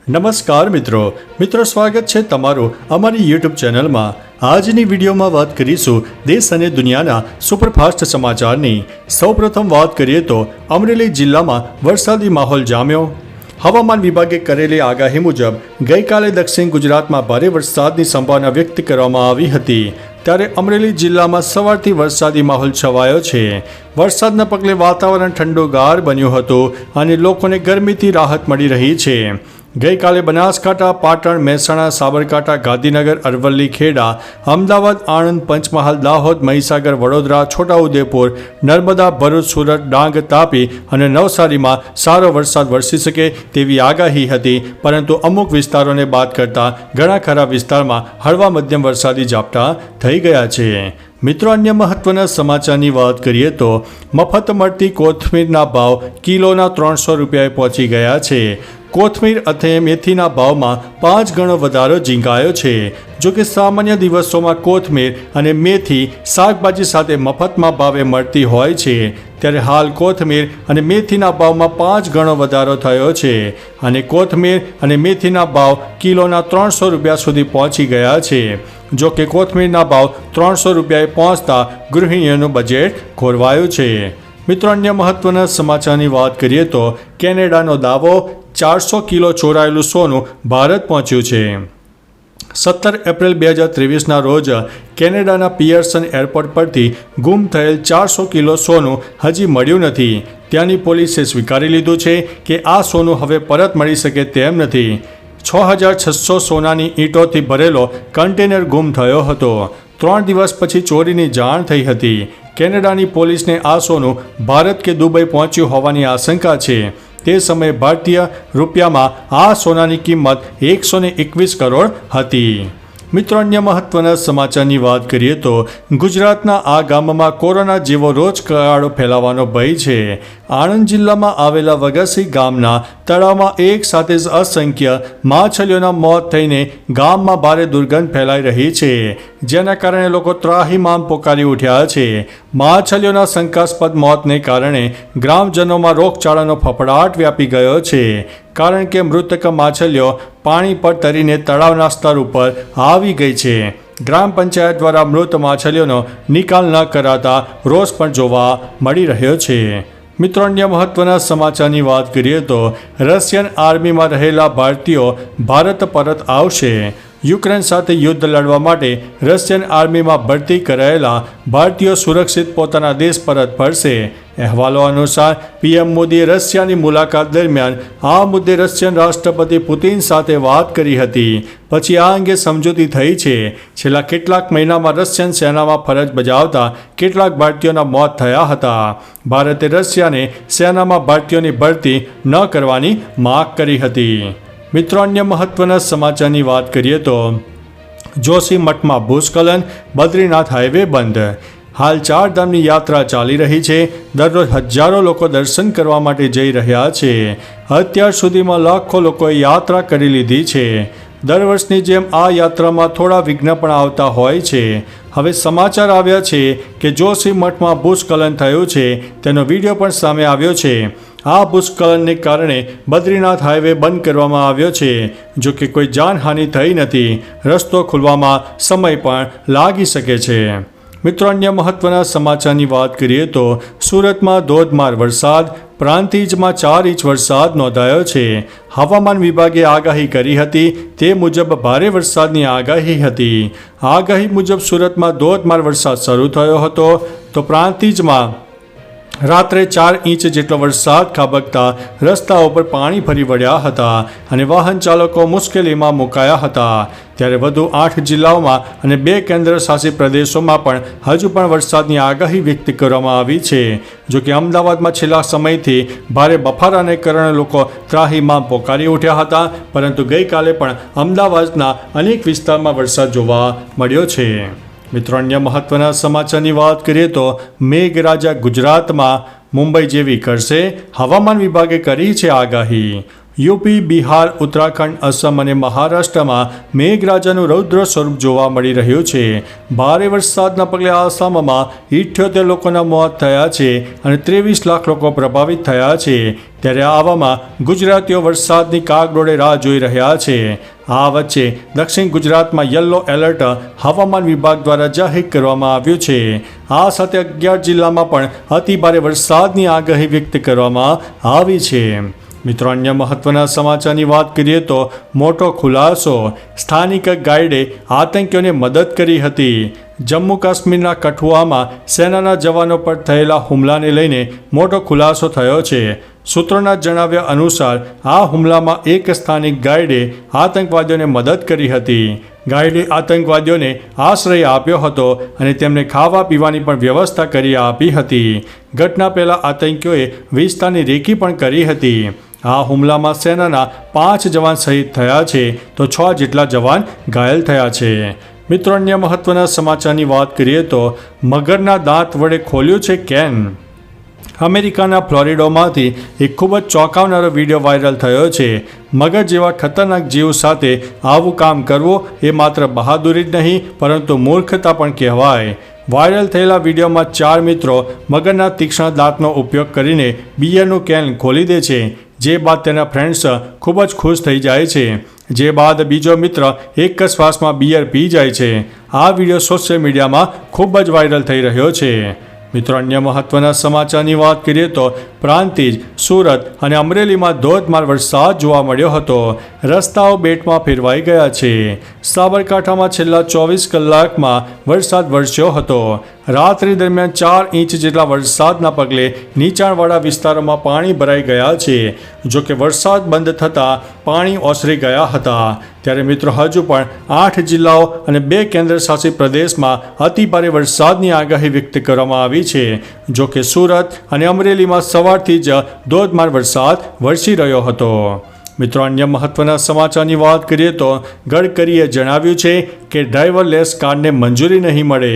નમસ્કાર મિત્રો સ્વાગત છે તમારું અમારી યુટ્યુબ ચેનલમાં। આજની વિડીયોમાં વાત કરીશું દેશ અને દુનિયાના સુપરફાસ્ટ સમાચારની। સૌપ્રથમ વાત કરીએ તો અમરેલી જિલ્લામાં વરસાદી માહોલ જામ્યો। હવામાન વિભાગે કરેલી આગાહી મુજબ ગઈકાલે દક્ષિણ ગુજરાતમાં ભારે વરસાદની સંભાવના વ્યક્ત કરવામાં આવી હતી, ત્યારે અમરેલી જિલ્લામાં સવારથી વરસાદી માહોલ છવાયો છે। વરસાદના પગલે વાતાવરણ ઠંડુગાર બન્યું હતું અને લોકોને ગરમીથી રાહત મળી રહી છે। ગઈકાલે બનાસકાંઠા, પાટણ, મહેસાણા, સાબરકાંઠા, ગાંધીનગર, અરવલ્લી, ખેડા, અમદાવાદ, આણંદ, પંચમહાલ, દાહોદ, મહીસાગર, વડોદરા, છોટાઉદેપુર, નર્મદા, ભરૂચ, સુરત, ડાંગ, તાપી અને નવસારીમાં સારો વરસાદ વરસી શકે તેવી આગાહી હતી, પરંતુ અમુક વિસ્તારોને બાદ કરતા ઘણા ખરા વિસ્તારમાં હળવા મધ્યમ વરસાદી ઝાપટા થઈ ગયા છે। મિત્રો, અન્ય મહત્વના સમાચારની વાત કરીએ તો મફત મળતી કોથમીરના ભાવ કિલોના 300 રૂપિયાએ પહોંચી ગયા છે। કોથમીર અને મેથીના ભાવમાં 5 ગણો વધારો ઝીંકાયો છે। જો કે સામાન્ય દિવસોમાં કોથમીર અને મેથી શાકભાજી સાથે મફતમાં ભાવે મળતી હોય છે, ત્યારે હાલ કોથમીર અને મેથીના ભાવમાં 5 ગણો વધારો થયો છે અને કોથમીર અને મેથીના ભાવ કિલોના 300 રૂપિયા સુધી પહોંચી ગયા છે। જો કે કોથમીરના ભાવ 300 રૂપિયાએ પહોંચતા ગૃહિણીઓનું બજેટ ખોરવાયું છે। મિત્રો, અન્ય મહત્વના સમાચારની વાત કરીએ તો કેનેડાનો દાવો, 400 કિલો ચોરાયેલું સોનું ભારત પહોંચ્યું છે। 17 એપ્રિલ 2023ના રોજ કેનેડાના પિયર્સન એરપોર્ટ પરથી ગુમ થયેલ 400 કિલો સોનું હજી મળ્યું નથી। ત્યાંની પોલીસે સ્વીકારી લીધું છે કે આ સોનું હવે પરત મળી શકે તેમ નથી। 6600 સોનાની ઈંટોથી ભરેલો કન્ટેનર ગુમ થયો હતો। 3 દિવસ પછી ચોરીની જાણ થઈ હતી। કેનેડાની પોલીસને આ સોનું ભારત કે દુબઈ પહોંચ્યું હોવાની આશંકા છે। તે સમયે ભારતીય રૂપિયામાં આ સોનાની કિંમત 121 કરોડ હતી। મિત્રો, અન્ય મહત્વના સમાચારની વાત કરીએ તો ગુજરાતના આ ગામમાં કોરોના જેવો રોગચાળો ફેલાવાનો ભય છે। આણંદ જિલ્લામાં આવેલા વગસી ગામના તળાવમાં એક સાથે જ અસંખ્ય માછલીઓના મોત થઈને ગામમાં ભારે દુર્ગંધ ફેલાઈ રહી છે, જેના કારણે લોકો ત્રાહિમામ પોકારી ઉઠ્યા છે। માછલીઓના શંકાસ્પદ મોતને કારણે ગ્રામજનોમાં રોગચાળાનો ફફડાટ વ્યાપી ગયો છે, કારણ કે મૃતક માછલીઓ પાણી પર તરીને તળાવના સ્તર ઉપર આવી ગઈ છે। ગ્રામ પંચાયત દ્વારા મૃત માછલીઓનો નિકાલ ન કરાતા રોષ પણ જોવા મળી રહ્યો છે। મિત્રો, અન્ય મહત્વના સમાચારની વાત કરીએ તો રશિયન આર્મીમાં રહેલા ભારતીયો ભારત પરત આવશે। યુક્રેન સાથે યુદ્ધ લડવા માટે રશિયન આર્મીમાં ભરતી કરાયેલા ભારતીયો સુરક્ષિત પોતાના દેશ પરત ફરશે। અહેવાલો અનુસાર પીએમ મોદીએ રશિયાની મુલાકાત દરમિયાન આ મુદ્દે રશિયન રાષ્ટ્રપતિ પુતિન સાથે વાત કરી હતી, પછી આ અંગે સમજૂતી થઈ છે। છેલ્લા કેટલાક મહિનામાં રશિયન સેનામાં ફરજ બજાવતા કેટલાક ભારતીયોના મોત થયા હતા। ભારતે રશિયાને સેનામાં ભારતીયોની ભરતી ન કરવાની માગ કરી હતી। મિત્રો, અન્ય મહત્વના સમાચારની વાત કરીએ તો જોશીમઠમાં ભૂસ્ખલન, બદ્રીનાથ હાઈવે બંધ। હાલ 4 ધામની યાત્રા ચાલી રહી છે। દરરોજ હજારો લોકો દર્શન કરવા માટે જઈ રહ્યા છે। અત્યાર સુધીમાં લાખો લોકોએ યાત્રા કરી લીધી છે। દર વર્ષની જેમ આ યાત્રામાં થોડા વિઘ્ન પણ આવતા હોય છે। હવે સમાચાર આવ્યા છે કે જોશીમઠમાં ભૂસ્ખલન થયું છે, તેનો વિડીયો પણ સામે આવ્યો છે। આ ભૂસ્ખલનને કારણે બદ્રીનાથ હાઈવે બંધ કરવામાં આવ્યો છે। જો કે કોઈ જાનહાનિ થઈ નથી। રસ્તો ખુલવામાં સમય પણ લાગી શકે છે। મિત્રો, અન્ય મહત્વના સમાચારની વાત કરીએ તો સુરતમાં ધોધમાર વરસાદ, પ્રાંતિજમાં 4 ઇંચ વરસાદ નોંધાયો છે। હવામાન વિભાગે આગાહી કરી હતી તે મુજબ ભારે વરસાદની આગાહી હતી। આગાહી મુજબ સુરતમાં ધોધમાર વરસાદ શરૂ થયો હતો, તો પ્રાંતિજમાં રાત્રે 4 ઇંચ જેટલો વરસાદ ખાબકતા રસ્તાઓ પર પાણી ફરી વળ્યા હતા અને વાહન ચાલકો મુશ્કેલીમાં મુકાયા હતા। ત્યારે વધુ 8 જિલ્લાઓમાં અને 2 કેન્દ્ર શાસિત પ્રદેશોમાં પણ હજુ પણ વરસાદની આગાહી વ્યક્ત કરવામાં આવી છે। જો કે અમદાવાદમાં છેલ્લા સમયથી ભારે બફારાને કારણે લોકો ત્રાહિમામ પોકારી ઉઠ્યા હતા, પરંતુ ગઈકાલે પણ અમદાવાદના અનેક વિસ્તારમાં વરસાદ જોવા મળ્યો છે। મિત્રો, અન્ય મહત્વના સમાચારની વાત કરીએ તો મેઘરાજા ગુજરાતમાં મુંબઈ જેવી કરશે, હવામાન વિભાગે કરી છે આગાહી। યુપી, બિહાર, ઉત્તરાખંડ, અસમ અને મહારાષ્ટ્રમાં મેઘરાજાનું રૌદ્ર સ્વરૂપ જોવા મળી રહ્યું છે. ભારે વરસાદના પગલે આસામમાં 78 લોકોના મોત થયા છે અને 23 લાખ લોકો પ્રભાવિત થયા છે. ત્યારે આવામાં ગુજરાતીઓ વરસાદની કાગડોળે રાહ જોઈ રહ્યા છે. આ વચ્ચે દક્ષિણ ગુજરાતમાં યલો એલર્ટ હવામાન વિભાગ દ્વારા જાહેર કરવામાં આવ્યું છે. આ સાથે 11 જિલ્લામાં પણ અતિભારે વરસાદની આગાહી વ્યક્ત કરવામાં આવી છે. મિત્રો, અન્ય મહત્વના સમાચારની વાત કરીએ તો મોટો ખુલાસો, સ્થાનિક ગાઈડે આતંકીઓને મદદ કરી હતી. જમ્મુ કાશ્મીરના કઠુઆમાં સેનાના જવાનો પર થયેલા હુમલાને લઈને મોટો ખુલાસો થયો છે. સૂત્રોના જણાવ્યા અનુસાર આ હુમલામાં એક સ્થાનિક ગાઈડે આતંકવાદીઓને મદદ કરી હતી. ગાઈડે આતંકવાદીઓને આશ્રય આપ્યો હતો અને તેમને ખાવા પીવાની પણ વ્યવસ્થા કરી આપી હતી. ઘટના પહેલાં આતંકીઓએ વિસ્તારની રેકી પણ કરી હતી. આ હુમલામાં સેનાના 5 જવાન શહીદ થયા છે તો 6 જેટલા જવાન ઘાયલ થયા છે. મિત્રો, અન્ય મહત્વના સમાચારની વાત કરીએ તો મગરના દાંત વડે ખોલ્યું છે કેન. અમેરિકાના ફ્લોરિડામાંથી એક ખૂબ જ ચોંકાવનારો વિડીયો વાયરલ થયો છે. મગર જેવા ખતરનાક જીવ સાથે આવું કામ કરવું એ માત્ર બહાદુરી જ નહીં પરંતુ મૂર્ખતા પણ કહેવાય. વાયરલ થયેલા વિડીયોમાં 4 મિત્રો મગરના તીક્ષ્ણ દાંતનો ઉપયોગ કરીને બિયરનું કેન ખોલી દે છે. જે બાદ તેના ફ્રેન્ડ્સ ખૂબ જ ખુશ થઈ જાય છે. જે બાદ બીજો મિત્ર એક જ શ્વાસમાં બિયર પી જાય છે. આ વિડીયો સોશિયલ મીડિયામાં ખૂબ જ વાયરલ થઈ રહ્યો છે. મિત્રો, અન્ય મહત્વના સમાચારની વાત કરીએ તો પ્રાંતિજ, સુરત અને અમરેલીમાં ધોધમાર વરસાદ જોવા મળ્યો હતો. રસ્તાઓ બેટમાં ફેરવાઈ ગયા છે. સાબરકાંઠામાં છેલ્લા 24 કલાકમાં વરસાદ વરસ્યો હતો. રાત્રિ દરમિયાન 4 ઇંચ જેટલા વરસાદના પગલે નીચાણવાળા વિસ્તારોમાં પાણી ભરાઈ ગયા છે. જો કે વરસાદ બંધ થતાં પાણી ઓસરી ગયા હતા. ત્યારે મિત્રો, હજુ પણ 8 જિલ્લાઓ અને 2 કેન્દ્રશાસિત પ્રદેશમાં અતિભારે વરસાદની આગાહી વ્યક્ત કરવામાં આવી છે. જો કે સુરત અને અમરેલીમાં સવારથી જ ધોધમાર વરસાદ વરસી રહ્યો હતો. મિત્રો, અન્ય મહત્વના સમાચારની વાત કરીએ તો ગડકરીએ જણાવ્યું છે કે ડ્રાઈવરલેસ કારને મંજૂરી નહીં મળે.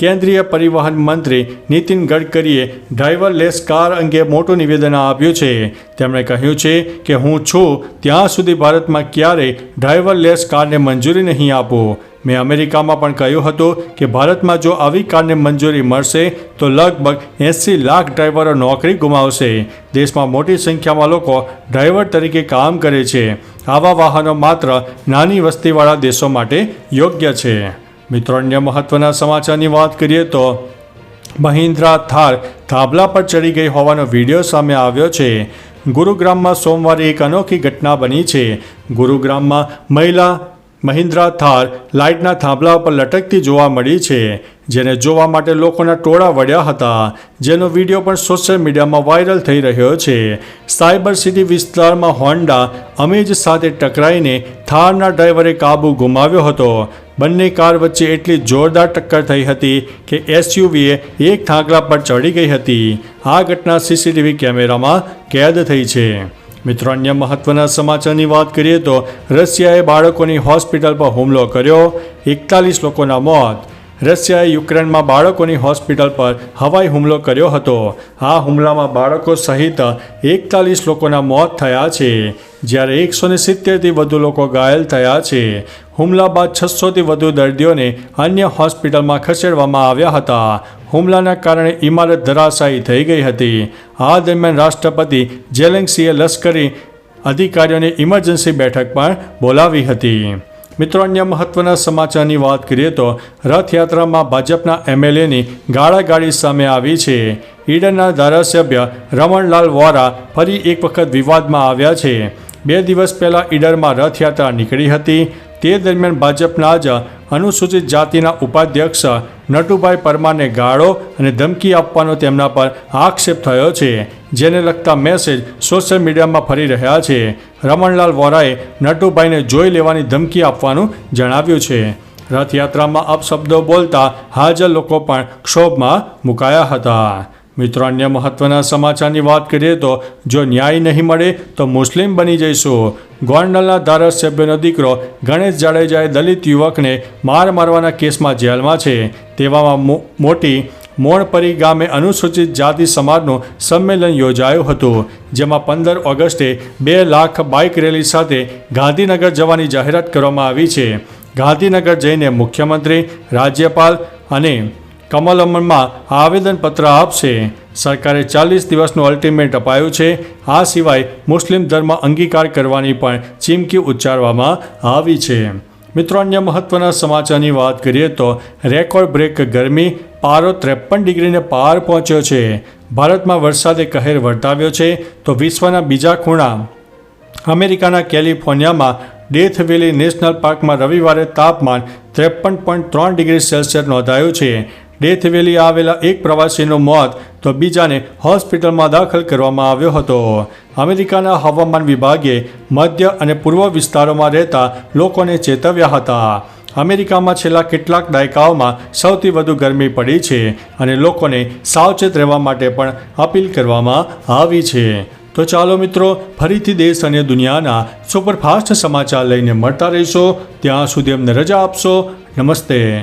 કેન્દ્રીય પરિવહન મંત્રી નીતિન ગડકરીએ ડ્રાઈવરલેસ કાર અંગે મોટું નિવેદન આપ્યું છે. તેમણે કહ્યું છે કે હું છું ત્યાં સુધી ભારતમાં ક્યારેય ડ્રાઈવરલેસ કારને મંજૂરી નહીં આપું. મેં અમેરિકામાં પણ કહ્યું હતું કે ભારતમાં જો આવી કારને મંજૂરી મળશે તો લગભગ 80 લાખ ડ્રાઈવરો નોકરી ગુમાવશે. દેશમાં મોટી સંખ્યામાં લોકો ડ્રાઈવર તરીકે કામ કરે છે. આવા વાહનો માત્ર નાની વસ્તીવાળા દેશો માટે યોગ્ય છે. મિત્રો, અન્ય મહત્વના સમાચારની વાત કરીએ તો મહિન્દ્રા થાર થાંભલા પર ચડી ગઈ હોવાનો વિડીયો સામે આવ્યો છે. ગુરુગ્રામમાં સોમવારે એક અનોખી ઘટના બની છે. ગુરુગ્રામમાં મહિલા મહિન્દ્રા થાર લાઇટના થાંભલા પર લટકતી જોવા મળી છે. જેને જોવા માટે લોકોના ટોળા વળ્યા હતા. જેનો વિડીયો પણ સોશિયલ મીડિયામાં વાયરલ થઈ રહ્યો છે. સાયબર સિટી વિસ્તારમાં હોન્ડા અમેજ સાથે ટકરાઈને થારના ડ્રાઈવરે કાબુ ગુમાવ્યો હતો. બંને કાર વચ્ચે એટલી જોરદાર ટક્કર થઈ હતી કે એસયુવીએ એક થાંભલા પર ચડી ગઈ હતી. આ ઘટના સીસીટીવી કેમેરામાં કેદ થઈ છે. મિત્રો, અન્ય મહત્વના સમાચારની વાત કરીએ તો રશિયાએ બાળકોની હોસ્પિટલ પર હુમલો કર્યો. 41 લોકોના મોત. રશિયાએ યુક્રેનમાં બાળકોની હોસ્પિટલ પર હવાઈ હુમલો કર્યો હતો. આ હુમલામાં બાળકો સહિત 41 લોકોના મોત થયા છે. જ્યારે 170થી વધુ લોકો ઘાયલ થયા છે. હુમલા બાદ 600થી વધુ દર્દીઓને અન્ય હોસ્પિટલમાં ખસેડવામાં આવ્યા હતા. હુમલાના કારણે ઇમારત ધરાશાયી થઈ ગઈ હતી. આ દરમિયાન રાષ્ટ્રપતિ ઝેલેન્સ્કીએ લશ્કરી અધિકારીઓને ઇમરજન્સી બેઠક પણ બોલાવી હતી. મિત્રો, અન્ય મહત્વના સમાચારની વાત કરીએ તો રથયાત્રામાં ભાજપના એમએલએની ગાળાગાળી સામે આવી છે. ઈડરના ધારાસભ્ય રમણલાલ વોરા ફરી એક વખત વિવાદમાં આવ્યા છે. 2 દિવસ પહેલાં ઈડરમાં રથયાત્રા નીકળી હતી. તે દરમિયાન ભાજપના જ અનુસૂચિત જાતિના ઉપાધ્યક્ષ નટુભાઈ પરમારને ગાળો અને ધમકી આપવાનો તેમના પર આક્ષેપ થયો છે. જેને લગતા મેસેજ સોશિયલ મીડિયામાં ફરી રહ્યા છે. રમણલાલ વોરાએ નટુભાઈને જોઈ લેવાની ધમકી આપવાનું જણાવ્યું છે. રથયાત્રામાં અપશબ્દો બોલતા હાજર લોકો પણ ક્ષોભમાં મુકાયા હતા. મિત્રો, અન્ય મહત્વના સમાચારની વાત કરીએ તો જો ન્યાય નહીં મળે તો મુસ્લિમ બની જઈશું. ગોંડલના ધારાસભ્યનો દીકરો ગણેશ જાડેજાએ દલિત યુવકને મારવાના કેસમાં જેલમાં છે. તેવામાં મોટી મોણપરી ગામે અનુસૂચિત જાતિ સમાજનું સંમેલન યોજાયું હતું, જેમાં 15 ઓગસ્ટે 2 લાખ બાઇક રેલી સાથે ગાંધીનગર જવાની જાહેરાત કરવામાં આવી છે. ગાંધીનગર જઈને મુખ્યમંત્રી, રાજ્યપાલ અને કમલમમાં આવેદનપત્ર આપશે. સરકારે 40 દિવસનું અલ્ટિમેટ અપાયું છે. આ સિવાય મુસ્લિમ ધર્મ અંગીકાર કરવાની પણ ચીમકી ઉચ્ચારવામાં આવી છે. મિત્રો, અન્ય મહત્વના સમાચારની વાત કરીએ તો રેકોર્ડ બ્રેક ગરમી, પારો 53 ડિગ્રીને પાર પહોંચ્યો છે. ભારતમાં વરસાદે કહેર વર્તાવ્યો છે તો વિશ્વના બીજા ખૂણા અમેરિકાના કેલિફોર્નિયામાં ડેથ વેલી નેશનલ પાર્કમાં રવિવારે તાપમાન 53.3 ડિગ્રી સેલ્સિયસ નોંધાયું છે. ડેથ વેલી આવેલા એક પ્રવાસીનું મોત તો બીજાને હોસ્પિટલમાં દાખલ કરવામાં આવ્યો હતો. અમેરિકાના હવામાન વિભાગે મધ્ય અને પૂર્વ વિસ્તારોમાં રહેતા લોકોને ચેતવ્યા હતા. અમેરિકામાં છેલ્લા કેટલાક દાયકાઓમાં સૌથી વધુ ગરમી પડી છે અને લોકોને સાવચેત રહેવા માટે પણ અપીલ કરવામાં આવી છે. તો ચાલો મિત્રો, ફરીથી દેશ અને દુનિયાના સુપરફાસ્ટ સમાચાર લઈને મળતા રહીશો. ત્યાં સુધી અમને રજા આપશો. નમસ્તે.